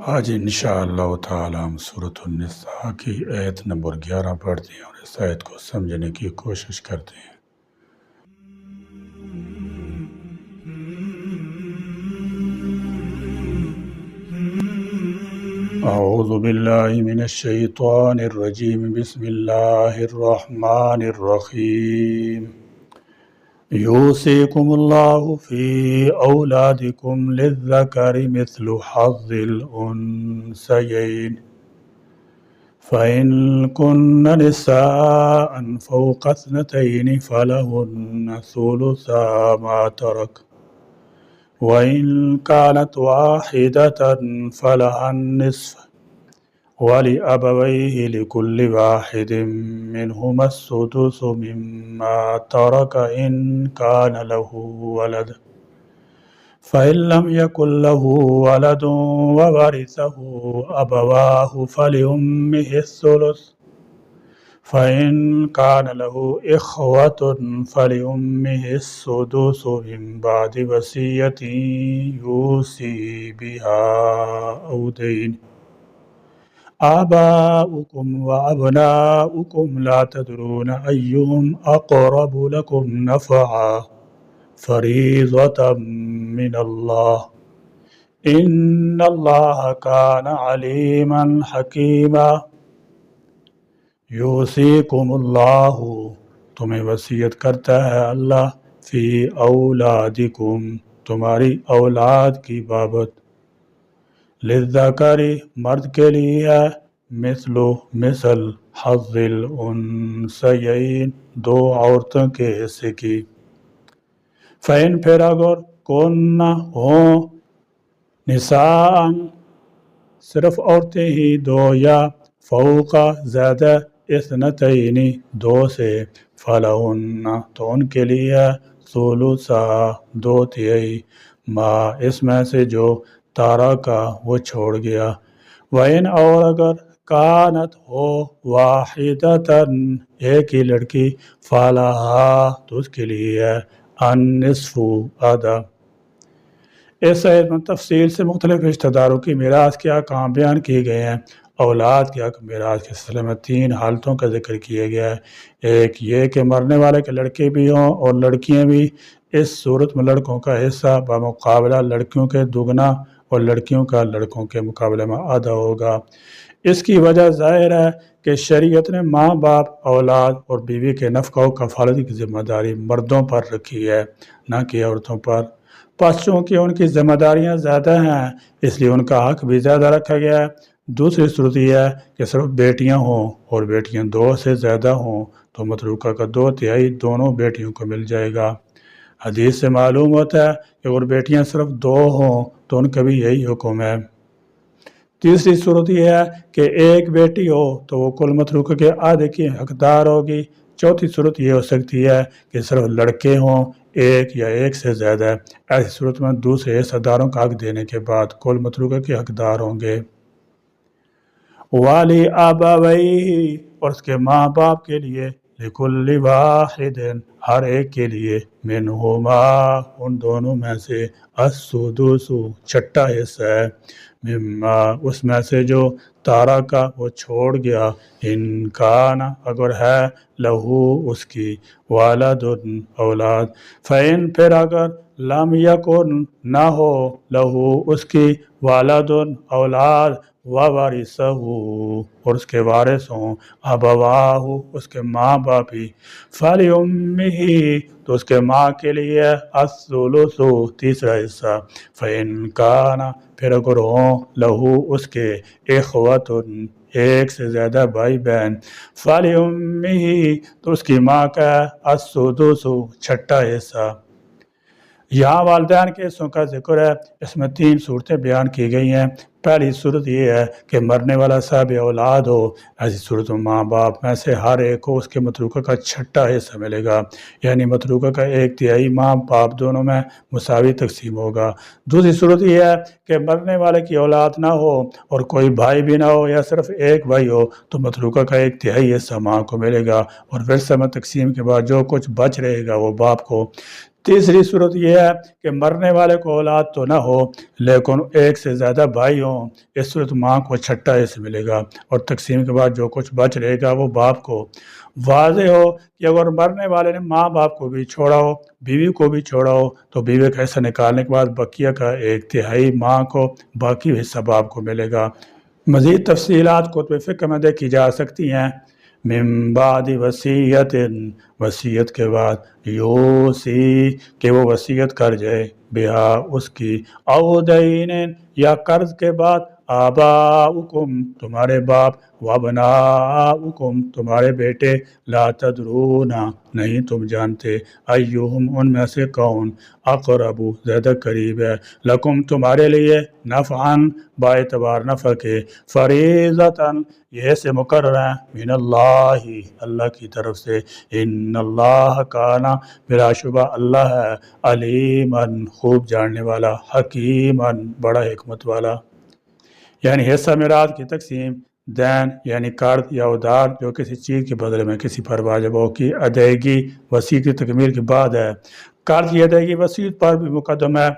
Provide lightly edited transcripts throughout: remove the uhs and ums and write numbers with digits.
آج انشاءاللہ تعالی ہم سورۃ النساء کی آیت نمبر 11 پڑھتے ہیں اور اس آیت کو سمجھنے کی کوشش کرتے ہیں۔ اعوذ باللہ من الشیطان الرجیم، بسم اللہ الرحمن الرحیم۔ یوصیکم اللہ فی اولادکم للذکر مثل حظ الانثیین فإن كن نساء فوق اثنتين فلهن ثلثا ما ترك وإن كانت واحدة فلها النصف ولأبويه لكل واحد منهما السدس مما ترك إن كان له ولد فإن لم يكن له ولد وورثه أبواه فلأمه الثلث فإن كان له إخوة فلأمه السدس من بعد وصية يوصي بها أو دين آباؤكم وأبناؤكم لا تدرون أيهم أقرب لكم نفعا فریضۃ من اللہ ان اللہ کان علیما حکیما۔ یوصیکم اللہ، تمہیں وصیت کرتا ہے اللہ، فی اولادکم، تمہاری اولاد کی بابت، للذکر، مرد کے لیے ہے، مثل حظ الانثیین، دو عورتوں کے حصے کی، فَإِن، پھر اگر کون ہوں، نساء، صرف عورتیں ہی دو، یا فوق، زیادہ، اثنتین، دو سے، فَلَهُنَّ، تو ان کے لیے ثلثا، دو تہائی، ما، اس میں سے جو تارکا، وہ چھوڑ گیا، وَإِن، اور اگر کانت ہو، واحدتاً، ایک ہی لڑکی، فَلَہا، تو اس کے لیے النصف، آدھا۔ اس آیت میں تفصیل سے مختلف رشتہ داروں کی میراث کے احکام بیان کیے گئے ہیں۔ اولاد کے حق میراث کے سلسلے میں 3 حالتوں کا ذکر کیا گیا ہے۔ ایک یہ کہ مرنے والے کے لڑکے بھی ہوں اور لڑکیاں بھی، اس صورت میں لڑکوں کا حصہ بمقابلہ لڑکیوں کے دگنا اور لڑکیوں کا لڑکوں کے مقابلے میں آدھا ہوگا۔ اس کی وجہ ظاہر ہے کہ شریعت نے ماں باپ، اولاد اور بیوی کے نفقہ و کفالت کی ذمہ داری مردوں پر رکھی ہے، نہ کہ عورتوں پر۔ پس چونکہ ان کی ذمہ داریاں زیادہ ہیں، اس لیے ان کا حق بھی زیادہ رکھا گیا ہے۔ دوسری صورت یہ ہے کہ صرف بیٹیاں ہوں اور بیٹیاں 2 سے زیادہ ہوں تو متروکہ کا 2 تہائی دونوں بیٹیوں کو مل جائے گا۔ حدیث سے معلوم ہوتا ہے کہ اگر بیٹیاں صرف 2 ہوں تو ان کا بھی یہی حکم ہے۔ تیسری صورت یہ ہے کہ ایک بیٹی ہو تو وہ کل متروکہ کے آدھے کی حقدار ہوگی۔ چوتھی صورت یہ ہو سکتی ہے کہ صرف لڑکے ہوں، ایک یا ایک سے زیادہ، ایسی صورت میں دوسرے حصہ داروں کا حق دینے کے بعد کل متروکہ کے حقدار ہوں گے۔ والی آباویہ، اور اس کے ماں باپ کے لیے، لکل واحد، ہر ایک کے لیے، منہما، ان دونوں میں سے، السدس، چھٹا حصہ ہے، مما، اس میں سے جو تارکا، وہ چھوڑ گیا، ان کان، اگر ہے، لہو، اس کی، والد، اولاد، فإن، پھر اگر، لم یکن، نہ ہو، لہو، اس کی، والد، اولاد، وورثہ، اور اس کے وارث ہوں، ابواہ، اس کے ماں باپ ہی، فلأمہ، تو اس کے ماں کے لیے، الثلث، تیسرا حصہ، فإن کان، پھر اگر ہوں، لہو، اس کے، اخوۃ، ایک سے زیادہ بھائی بہن، فلأمہ، تو اس کی ماں کا، السدس، چھٹا حصہ۔ یہاں والدین کے حصوں کا ذکر ہے۔ اس میں 3 صورتیں بیان کی گئی ہیں۔ پہلی صورت یہ ہے کہ مرنے والا صاحب اولاد ہو، ایسی صورت میں ماں باپ میں سے ہر ایک کو اس کے متروکہ کا چھٹا حصہ ملے گا، یعنی متروکہ کا 1 تہائی ماں باپ دونوں میں مساوی تقسیم ہوگا۔ دوسری صورت یہ ہے کہ مرنے والے کی اولاد نہ ہو اور کوئی بھائی بھی نہ ہو یا صرف ایک بھائی ہو تو متروکہ کا 1 تہائی حصہ ماں کو ملے گا، اور ورثہ میں تقسیم کے بعد جو کچھ بچ رہے گا وہ باپ کو۔ تیسری صورت یہ ہے کہ مرنے والے کو اولاد تو نہ ہو لیکن ایک سے زیادہ بھائی ہوں، اس صورت ماں کو چھٹا حصہ ملے گا اور تقسیم کے بعد جو کچھ بچ رہے گا وہ باپ کو۔ واضح ہو کہ اگر مرنے والے نے ماں باپ کو بھی چھوڑا ہو، بیوی کو بھی چھوڑا ہو، تو بیوی کا حصہ نکالنے کے بعد بقیہ کا 1/3 ماں کو، باقی حصہ باپ کو ملے گا۔ مزید تفصیلات کتب فقہ میں دیکھی جا سکتی ہیں۔ من بعد وصیت، وصیت کے بعد، یوسی کہ وہ وصیت کر جائے، بہا اس کی، او دین یا قرض کے بعد، آباؤکم تمہارے باپ، وابناؤکم تمہارے بیٹے، لا تدرون نہیں تم جانتے، ایہم ان میں سے کون، اقرب زیادہ قریب ہے، لکم تمہارے لیے، نفعاً با اعتبار نفع کے، فریضتاً یہ سے مقرر ہیں، من اللہ اللہ کی طرف سے، ان اللہ کانا بلا شبہ اللہ ہے، علیماً خوب جاننے والا، حکیماً بڑا حکمت والا۔ یعنی حصہ میراث کی تقسیم، دین یعنی قرض یا ادھار جو کسی چیز کے بدلے میں کسی پر واجب ہو کی ادائیگی وصیت کی تکمیل کے بعد ہے۔ قرض کی ادائیگی وصیت پر بھی مقدم ہے،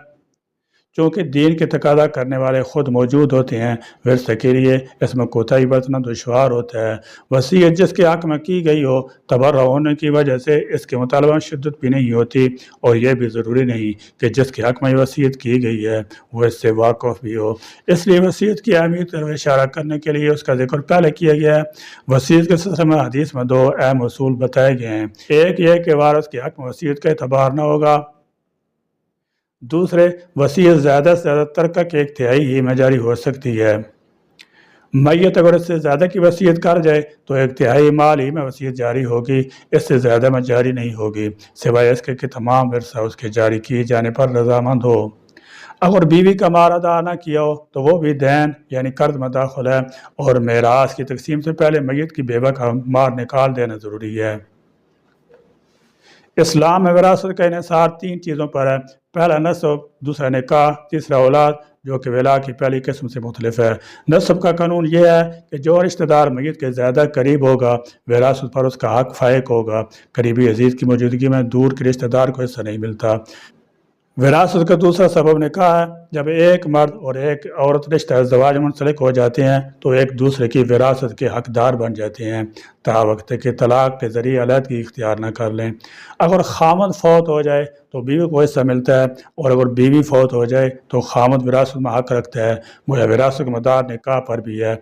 چونکہ دین کے تقاضا کرنے والے خود موجود ہوتے ہیں، ورثہ کے لیے اس میں کوتاہی برتنا دشوار ہوتا ہے۔ وصیت جس کے حق میں کی گئی ہو، تبرع ہونے کی وجہ سے اس کے مطالبہ میں شدت بھی نہیں ہوتی، اور یہ بھی ضروری نہیں کہ جس کے حق میں وصیت کی گئی ہے وہ اس سے واقف بھی ہو۔ اس لیے وصیت کی اہمیت کی طرف اشارہ کرنے کے لیے اس کا ذکر پہلے کیا گیا ہے۔ وصیت کے سلسلے میں حدیث میں 2 اہم اصول بتائے گئے ہیں۔ ایک یہ کہ وارث کے حق میں وصیت کا اعتبار نہ ہوگا، دوسرے وصیت زیادہ سے زیادہ ترکہ کے 1/3 ہی میں جاری ہو سکتی ہے۔ میت اگر اس سے زیادہ کی وصیت کر جائے تو 1/3 مال ہی میں وصیت جاری ہوگی، اس سے زیادہ میں جاری نہیں ہوگی، سوائے اس کے کہ تمام ورثہ اس کے جاری کیے جانے پر رضامند ہو۔ اگر بیوی کا مال ادا نہ کیا ہو تو وہ بھی دین یعنی قرض میں داخل ہے، اور میراث کی تقسیم سے پہلے میت کی بیوہ کا مال نکال دینا ضروری ہے۔ اسلام میں وراثت کا انحصار 3 چیزوں پر ہے، پہلا نسب، دوسرا نکاح، تیسرا اولاد، جو کہ ولا کی پہلی قسم سے مختلف ہے۔ نسب کا قانون یہ ہے کہ جو رشتہ دار میت کے زیادہ قریب ہوگا وراثت پر اس کا حق فائق ہوگا، قریبی عزیز کی موجودگی میں دور کے رشتہ دار کو حصہ نہیں ملتا۔ وراثت کا دوسرا سبب نکاح ہے، جب ایک مرد اور ایک عورت رشتہ ازدواج منسلک ہو جاتے ہیں تو ایک دوسرے کی وراثت کے حقدار بن جاتے ہیں، تا وقت کہ طلاق کے ذریعے علیحدگی اختیار نہ کر لیں۔ اگر خامد فوت ہو جائے تو بیوی کو حصہ ملتا ہے، اور اگر بیوی فوت ہو جائے تو خامد وراثت میں حق رکھتا ہے، گویا وراثت کا مدار نکاح پر بھی ہے۔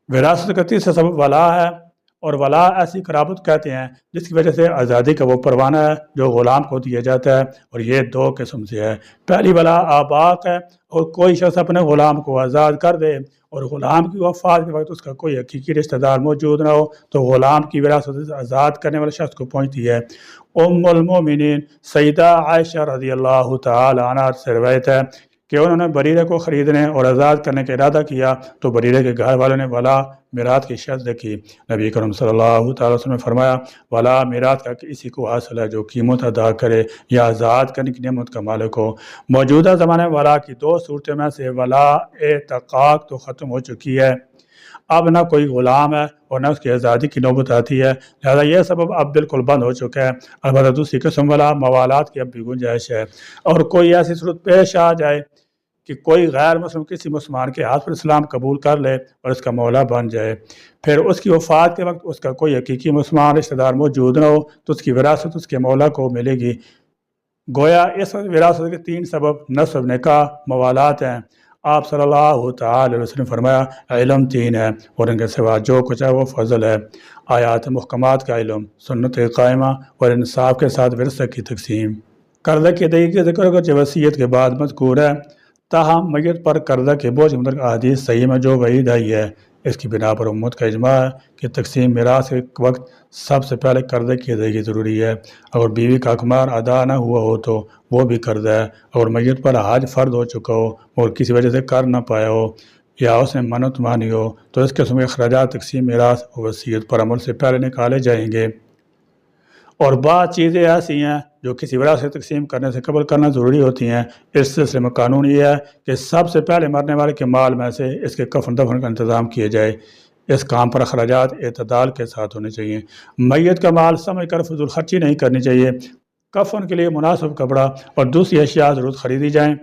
وراثت کا تیسرا سبب ولا ہے، اور ولا ایسی قرابت کہتے ہیں جس کی وجہ سے آزادی کا وہ پروانہ ہے جو غلام کو دیا جاتا ہے، اور یہ 2 قسم سے ہے۔ پہلی ولا آباق ہے، اور کوئی شخص اپنے غلام کو آزاد کر دے اور غلام کی وفات کے وقت اس کا کوئی حقیقی رشتہ دار موجود نہ ہو تو غلام کی وراثت آزاد کرنے والے شخص کو پہنچتی ہے۔ ام المومنین سیدہ عائشہ رضی اللہ تعالی عنہا سے روایت ہے کہ انہوں نے بریرہ کو خریدنے اور آزاد کرنے کا ارادہ کیا تو بریرہ کے گھر والوں نے ولا میراث کی شرط رکھی۔ نبی کرم صلی اللہ تعالی وسلم نے فرمایا، ولا میراث کا اسی کو حاصل ہے جو قیمت ادا کرے یا آزاد کرنے کی نعمت کا مالک ہو۔ موجودہ زمانے میں ولا کی 2 صورتوں میں سے ولا اعتقاق تو ختم ہو چکی ہے، اب نہ کوئی غلام ہے اور نہ اس کی آزادی کی نوبت آتی ہے، لہذا یہ سبب اب بالکل بند ہو چکا ہے۔ البتہ دوسری قسم ولا موالات کی اب بھی گنجائش ہے، اور کوئی ایسی صورت پیش آ جائے کہ کوئی غیر مسلم کسی مسلمان کے ہاتھ پر اسلام قبول کر لے اور اس کا مولا بن جائے، پھر اس کی وفات کے وقت اس کا کوئی حقیقی مسلمان رشتہ دار موجود نہ ہو تو اس کی وراثت اس کے مولا کو ملے گی۔ گویا اس وراثت کے 3 سبب نسب، نکاح، موالات ہیں۔ آپ صلی اللہ تعالی علیہ وسلم فرمایا، علم 3 ہے اور ان کے سوا جو کچھ ہے وہ فضل ہے، آیات محکمات کا علم، سنت قائمہ اور انصاف کے ساتھ ورثہ کی تقسیم۔ قرضہ کی ادائیگی کا ذکر اگرچہ وصیت کے بعد مذکور ہے، تاہم میت پر قرضہ کے بوجھ متعلق احادیث صحیح میں جو وعید آئی ہے اس کی بنا پر امت کا اجماع ہے کہ تقسیم میراث کے وقت سب سے پہلے قرضے کی ادائیگی ضروری ہے۔ اگر بیوی کا حقمار ادا نہ ہوا ہو تو وہ بھی قرضہ ہے۔ اگر میت پر حج فرض ہو چکا ہو اور کسی وجہ سے کر نہ پایا ہو یا اس نے منت مانی ہو تو اس قسم کے اخراجات تقسیم میراث اور وصیت پر عمل سے پہلے نکالے جائیں گے۔ اور بعض چیزیں ایسی ہیں جو کسی وراثت تقسیم کرنے سے قبل کرنا ضروری ہوتی ہیں۔ اس سلسلے میں قانون یہ ہے کہ سب سے پہلے مرنے والے کے مال میں سے اس کے کفن دفن کا انتظام کیا جائے۔ اس کام پر اخراجات اعتدال کے ساتھ ہونے چاہیے۔ میت کا مال سمجھ کر فضول خرچی نہیں کرنی چاہیے۔ کفن کے لیے مناسب کپڑا اور دوسری اشیاء ضرورت خریدی جائیں۔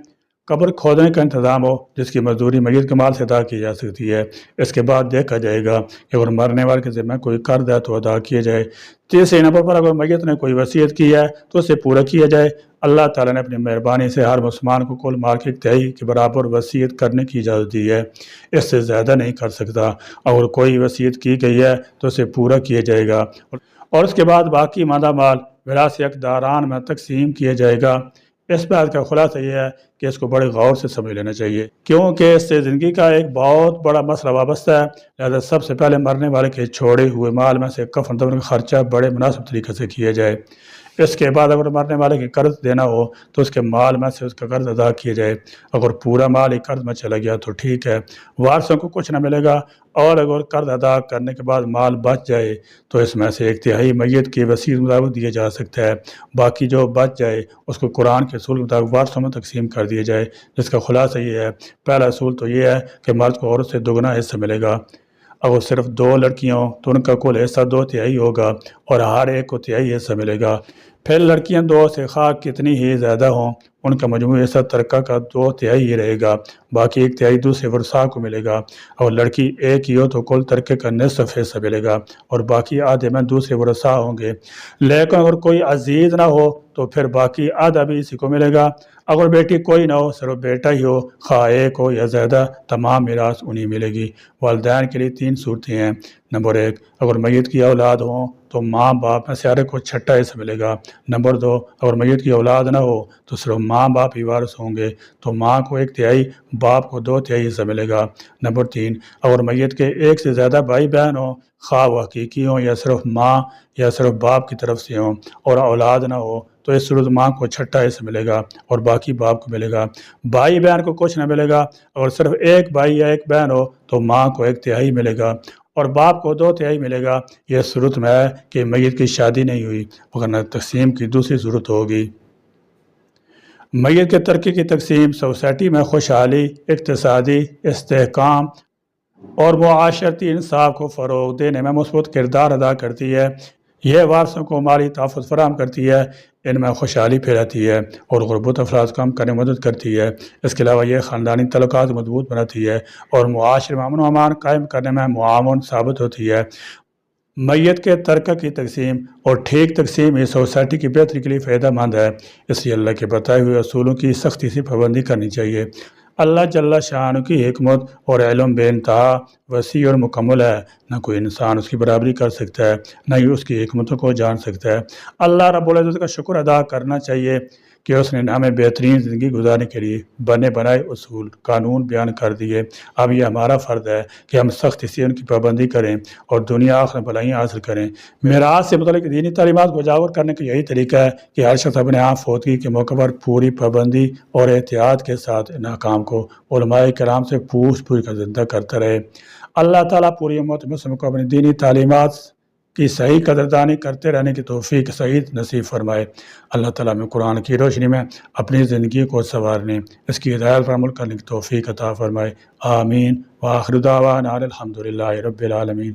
قبر کھودنے کا انتظام ہو جس کی مزدوری میت کے مال سے ادا کی جا سکتی ہے۔ اس کے بعد دیکھا جائے گا کہ اگر مرنے والے کے ذمہ کوئی قرض ہے تو ادا کیا جائے۔ تیسرے نمبر پر اگر میت نے کوئی وصیت کی ہے تو اسے پورا کیا جائے۔ اللہ تعالیٰ نے اپنی مہربانی سے ہر مسلمان کو کل مال کی 1/3 کے برابر وصیت کرنے کی اجازت دی ہے، اس سے زیادہ نہیں کر سکتا۔ اگر کوئی وصیت کی گئی ہے تو اسے پورا کیا جائے گا اور اس کے بعد باقی ماندہ مال وراثی حقداران میں تقسیم کیا جائے گا۔ اس بات کا خلاصہ یہ ہے کہ اس کو بڑے غور سے سمجھ لینا چاہیے، کیونکہ اس سے زندگی کا ایک بہت بڑا مسئلہ وابستہ ہے۔ لہذا سب سے پہلے مرنے والے کے چھوڑے ہوئے مال میں سے کفن دفن کا خرچہ بڑے مناسب طریقے سے کیا جائے۔ اس کے بعد اگر مرنے والے کے قرض دینا ہو تو اس کے مال میں سے اس کا قرض ادا کیا جائے۔ اگر پورا مال ہی قرض میں چلا گیا تو ٹھیک ہے، وارثوں کو کچھ نہ ملے گا، اور اگر قرض ادا کرنے کے بعد مال بچ جائے تو اس میں سے 1/3 میت کی وصیت مطابق دیا جا سکتا ہے۔ باقی جو بچ جائے اس کو قرآن کے اصول کے مطابق وارثوں میں تقسیم کر دیا جائے، جس کا خلاصہ یہ ہے۔ پہلا اصول تو یہ ہے کہ مرد کو عورت سے دوگنا حصہ ملے گا۔ اگر صرف 2 لڑکیاں ہوں تو ان کا کل حصہ 2/3 ہوگا اور ہر ایک کو 1/3 حصہ ملے گا۔ پھر لڑکیاں 2 سے خواہ کتنی ہی زیادہ ہوں ان کا مجموعی حصہ ترکہ کا 2/3 ہی رہے گا، باقی 1/3 دوسرے ورثاء کو ملے گا۔ اور لڑکی ایک ہی ہو تو کل ترکے کا نصف حصہ ملے گا اور باقی آدھے میں دوسرے ورثاء ہوں گے۔ لیکن اگر کوئی عزیز نہ ہو تو پھر باقی آدھا بھی اسی کو ملے گا۔ اگر بیٹی کوئی نہ ہو، صرف بیٹا ہی ہو، خواہ ایک ہو یا زیادہ، تمام میراث انہیں ملے گی۔ والدین کے لیے 3 صورتیں ہیں۔ نمبر 1، اگر میت کی اولاد ہوں تو ماں باپ میں سے ہر ایک کو 1/6 حصہ ملے گا۔ نمبر 2، اگر میت کی اولاد نہ ہو تو صرف ماں باپ ہی وارث ہوں گے، تو ماں کو 1/3، باپ کو 2/3 حصہ ملے گا۔ نمبر 3، اگر میت کے 1 سے زیادہ بھائی بہن ہوں، خواہ وہ حقیقی ہوں یا صرف ماں یا صرف باپ کی طرف سے ہوں، اور اولاد نہ ہو تو اس صورت ماں کو 1/6 حصہ ملے گا اور باقی باپ کو ملے گا۔ بھائی بہن کو کچھ نہ ملے گا۔ اگر صرف 1 بھائی یا 1 بہن ہو تو ماں کو 1/3 ملے گا اور باپ کو 2/3 ملے گا۔ یہ صورت میں ہے کہ میت کی شادی نہیں ہوئی، ورنہ تقسیم کی دوسری صورت ہوگی۔ میت کے ترکے کی تقسیم سوسائٹی میں خوشحالی، اقتصادی استحکام اور معاشرتی انصاف کو فروغ دینے میں مثبت کردار ادا کرتی ہے۔ یہ وارثوں کو مالی تحفظ فراہم کرتی ہے، ان میں خوشحالی پھیلاتی ہے اور غربت افراد کم کرنے میں مدد کرتی ہے۔ اس کے علاوہ یہ خاندانی تعلقات مضبوط بناتی ہے اور معاشرے میں امن و امان قائم کرنے میں معاون ثابت ہوتی ہے۔ میت کے ترکہ کی تقسیم اور ٹھیک تقسیم اس سوسائٹی کی بہتری کے لیے فائدہ مند ہے، اس لیے اللہ کے بتائے ہوئے اصولوں کی سختی سے پابندی کرنی چاہیے۔ اللہ جل شانہ کی حکمت اور علم بے انتہا وسیع اور مکمل ہے، نہ کوئی انسان اس کی برابری کر سکتا ہے، نہ ہی اس کی حکمتوں کو جان سکتا ہے۔ اللہ رب العزت کا شکر ادا کرنا چاہیے کہ اس نے ہمیں بہترین زندگی گزارنے کے لیے بنے بنائے اصول قانون بیان کر دیے۔ اب یہ ہمارا فرض ہے کہ ہم سختی سے ان کی پابندی کریں اور دنیا آخرت میں بھلائیاں حاصل کریں۔ میراث سے متعلق دینی تعلیمات کو اجاگر کرنے کا یہی طریقہ ہے کہ ہر شخص اپنے آپ فوتگی کے موقع پر پوری پابندی اور احتیاط کے ساتھ ان احکام کو علماء کرام سے پوچھ کر زندہ کرتا رہے۔ اللہ تعالیٰ پوری امت مسلم کو اپنی دینی تعلیمات کی صحیح قدردانی کرتے رہنے کی توفیق سعید نصیب فرمائے۔ اللہ تعالیٰ میں قرآن کی روشنی میں اپنی زندگی کو سنوارنے، اس کی ہدایت پر عمل کرنے کی توفیق عطا فرمائے۔ آمین۔ وآخر دعوانا الحمدللہ رب العالمین۔